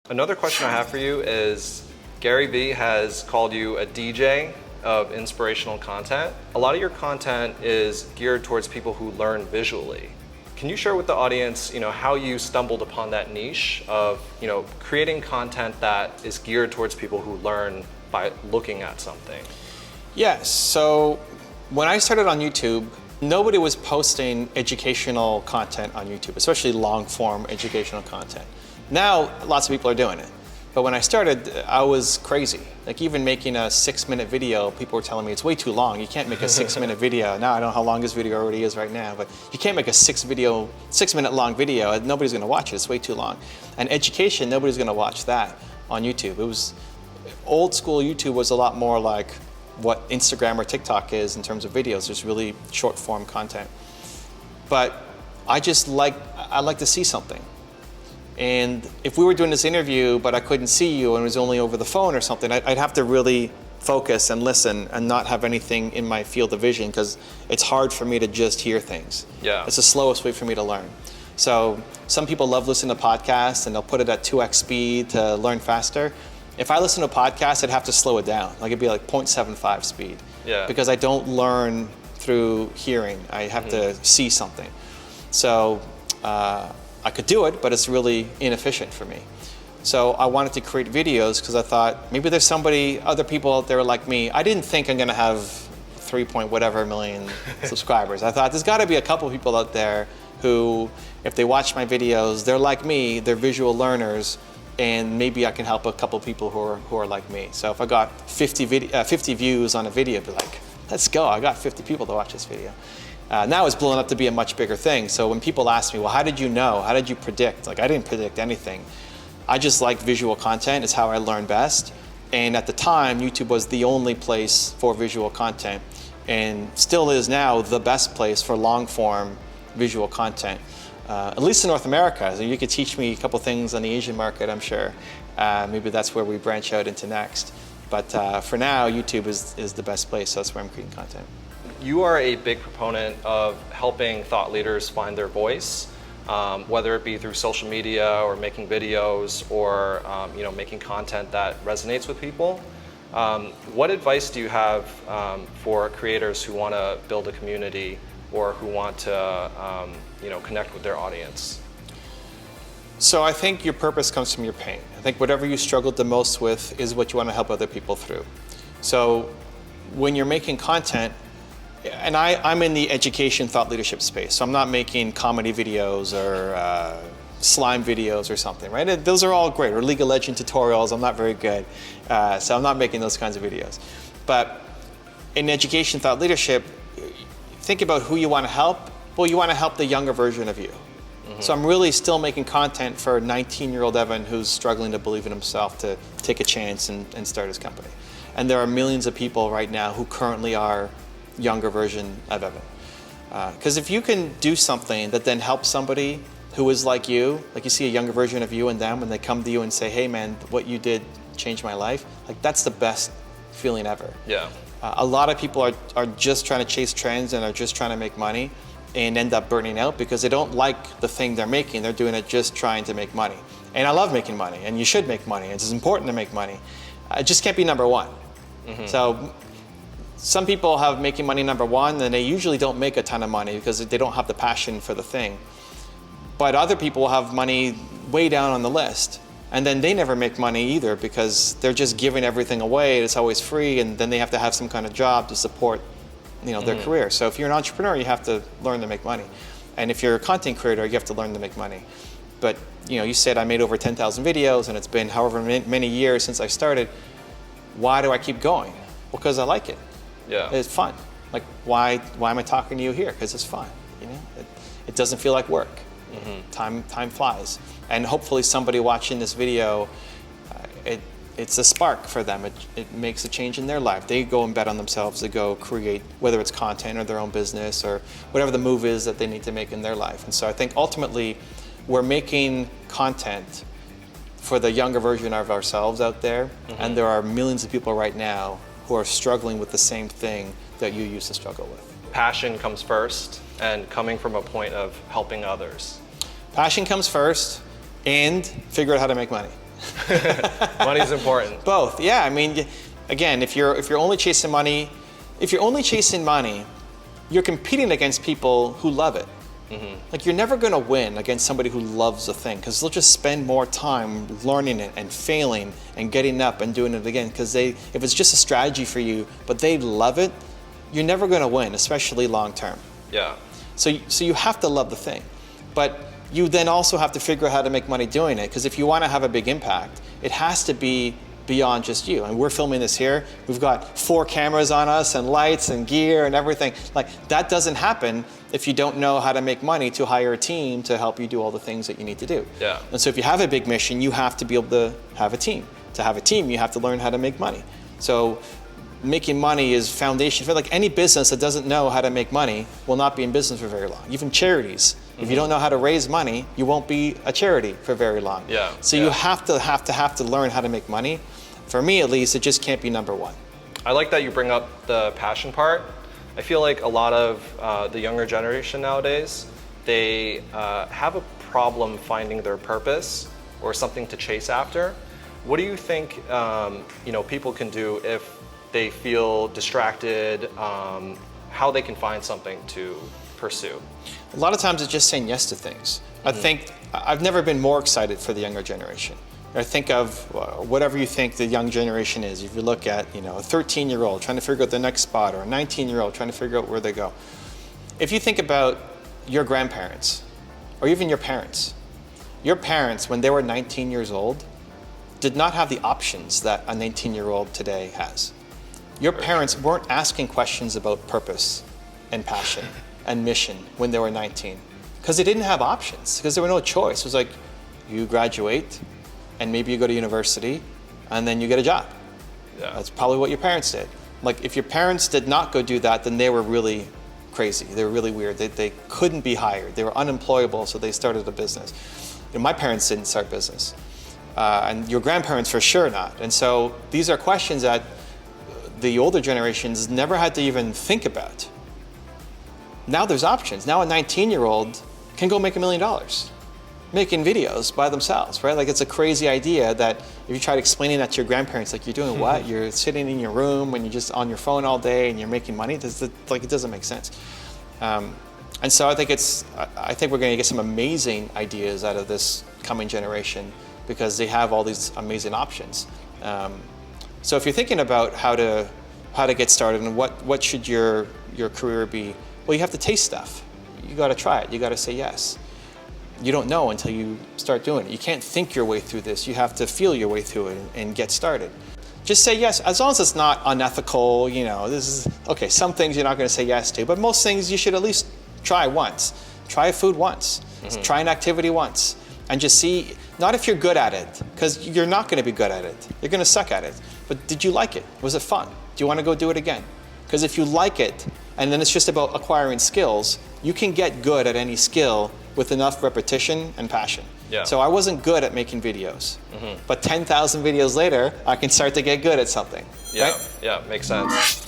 Another question I have for you is, Gary Vee has called you a DJ of inspirational content. A lot of your content is geared towards people who learn visually. Can you share with the audience, how you stumbled upon that niche of, creating content that is geared towards people who learn by looking at something? Yes, so when I started on YouTube, nobody was posting educational content on YouTube, especially long-form educational content. Now, lots of people are doing it. But when I started, I was crazy. Like even making a 6-minute video, people were telling me it's way too long. You can't make a 6-minute video. Now I don't know how long this video already is right now, but you can't make a 6-minute long video. Nobody's gonna watch it, it's way too long. And education, nobody's gonna watch that on YouTube. It was, old school YouTube was a lot more like what Instagram or TikTok is in terms of videos. There's really short form content. But I like to see something. And if we were doing this interview, but I couldn't see you and it was only over the phone or something, I'd have to really focus and listen and not have anything in my field of vision because it's hard for me to just hear things. Yeah. It's the slowest way for me to learn. So some people love listening to podcasts and they'll put it at 2x speed to learn faster. If I listen to a podcast, I'd have to slow it down. Like it'd be like 0.75 speed. Yeah. Because I don't learn through hearing. I have to see something. So, I could do it, but it's really inefficient for me. So I wanted to create videos because I thought maybe there's other people out there like me. I didn't think I'm gonna have 3-point-whatever million subscribers. I thought there's gotta be a couple people out there who, if they watch my videos, they're like me, they're visual learners, and maybe I can help a couple people who are like me. So if I got 50 views on a video, I'd be like, let's go, I got 50 people to watch this video. Now it's blown up to be a much bigger thing. So when people ask me, well, how did you know? How did you predict? Like, I didn't predict anything. I just like visual content. It's how I learn best. And at the time, YouTube was the only place for visual content and still is now the best place for long form visual content, at least in North America. So you could teach me a couple things on the Asian market, I'm sure. Maybe that's where we branch out into next. But for now, YouTube is the best place. So that's where I'm creating content. You are a big proponent of helping thought leaders find their voice, whether it be through social media or making videos or making content that resonates with people. What advice do you have for creators who want to build a community or who want to connect with their audience? So I think your purpose comes from your pain. I think whatever you struggled the most with is what you want to help other people through. So when you're making content, and I'm in the education thought leadership space, so I'm not making comedy videos or slime videos or something, right? Those are all great, or League of Legends tutorials. I'm not very good, so I'm not making those kinds of videos. But in education thought leadership, think about who you want to help. Well, you want to help the younger version of you. Mm-hmm. So I'm really still making content for 19-year-old Evan who's struggling to believe in himself to take a chance and start his company. And there are millions of people right now who currently are younger version of Evan. Because if you can do something that then helps somebody who is like you see a younger version of you and them, and they come to you and say, hey man, what you did changed my life, like that's the best feeling ever. Yeah. A lot of people are just trying to chase trends and are just trying to make money and end up burning out because they don't like the thing they're making. They're doing it just trying to make money. And I love making money, and you should make money. It's important to make money. It just can't be number one. Mm-hmm. So some people have making money number one, and they usually don't make a ton of money because they don't have the passion for the thing. But other people have money way down on the list, and then they never make money either because they're just giving everything away. It's always free, and then they have to have some kind of job to support, their career. So if you're an entrepreneur, you have to learn to make money, and if you're a content creator, you have to learn to make money. But you said I made over 10,000 videos, and it's been however many years since I started. Why do I keep going? Well, because I like it. Yeah. It's fun. Like, why am I talking to you here? Because it's fun. It doesn't feel like work. Mm-hmm. Time flies. And hopefully somebody watching this video, it's a spark for them. It makes a change in their life. They go and bet on themselves to go create, whether it's content or their own business or whatever the move is that they need to make in their life. And so I think ultimately we're making content for the younger version of ourselves out there. Mm-hmm. And there are millions of people right now who are struggling with the same thing that you used to struggle with. Passion comes first, and coming from a point of helping others. Passion comes first, and figure out how to make money. Money's important. Both, yeah. I mean, again, if you're only chasing money, you're competing against people who love it. Like, you're never going to win against somebody who loves a thing, because they'll just spend more time learning it and failing and getting up and doing it again. Because if it's just a strategy for you, but they love it, you're never going to win, especially long term. Yeah. So you have to love the thing, but you then also have to figure out how to make money doing it. Because if you want to have a big impact, it has to be beyond just you. And we're filming this here. We've got 4 cameras on us and lights and gear and everything. Like, that doesn't happen if you don't know how to make money to hire a team to help you do all the things that you need to do. Yeah. And so if you have a big mission, you have to be able to have a team. To have a team, you have to learn how to make money. So making money is foundation for, like, any business that doesn't know how to make money will not be in business for very long. Even charities. If you don't know how to raise money, you won't be a charity for very long. Yeah. So you have to learn how to make money. For me, at least, it just can't be number one. I like that you bring up the passion part. I feel like a lot of the younger generation nowadays, they have a problem finding their purpose or something to chase after. What do you think people can do if they feel distracted, how they can find something to pursue? A lot of times it's just saying yes to things. I think I've never been more excited for the younger generation. Or think of whatever you think the young generation is. If you look at a 13-year-old trying to figure out the next spot, or a 19-year-old trying to figure out where they go. If you think about your grandparents, or even your parents when they were 19 years old did not have the options that a 19-year-old today has. Your parents weren't asking questions about purpose and passion and mission when they were 19, because they didn't have options, because there were no choice. It was like, you graduate, and maybe you go to university, and then you get a job. Yeah. That's probably what your parents did. Like, if your parents did not go do that, then they were really crazy. They were really weird. They couldn't be hired. They were unemployable, so they started a business. My parents didn't start business. And your grandparents for sure not. And so these are questions that the older generations never had to even think about. Now there's options. Now a 19-year-old can go make $1 million. Making videos by themselves, right? Like, it's a crazy idea that if you tried explaining that to your grandparents, like, you're doing what? You're sitting in your room and you're just on your phone all day and you're making money. It doesn't make sense. And so I think we're going to get some amazing ideas out of this coming generation, because they have all these amazing options. So if you're thinking about how to get started and what should your career be, well, you have to taste stuff. You got to try it. You got to say yes. You don't know until you start doing it. You can't think your way through this. You have to feel your way through it and get started. Just say yes, as long as it's not unethical. This is okay. Some things you're not going to say yes to, but most things you should at least try once. Try food once. Try an activity once, and just see. Not if you're good at it, because you're not going to be good at it. You're going to suck at it. But did you like it? Was it fun? Do you want to go do it again? Because if you like it, and then it's just about acquiring skills, you can get good at any skill with enough repetition and passion. Yeah. So I wasn't good at making videos, but 10,000 videos later, I can start to get good at something. Yeah, right? yeah, makes sense.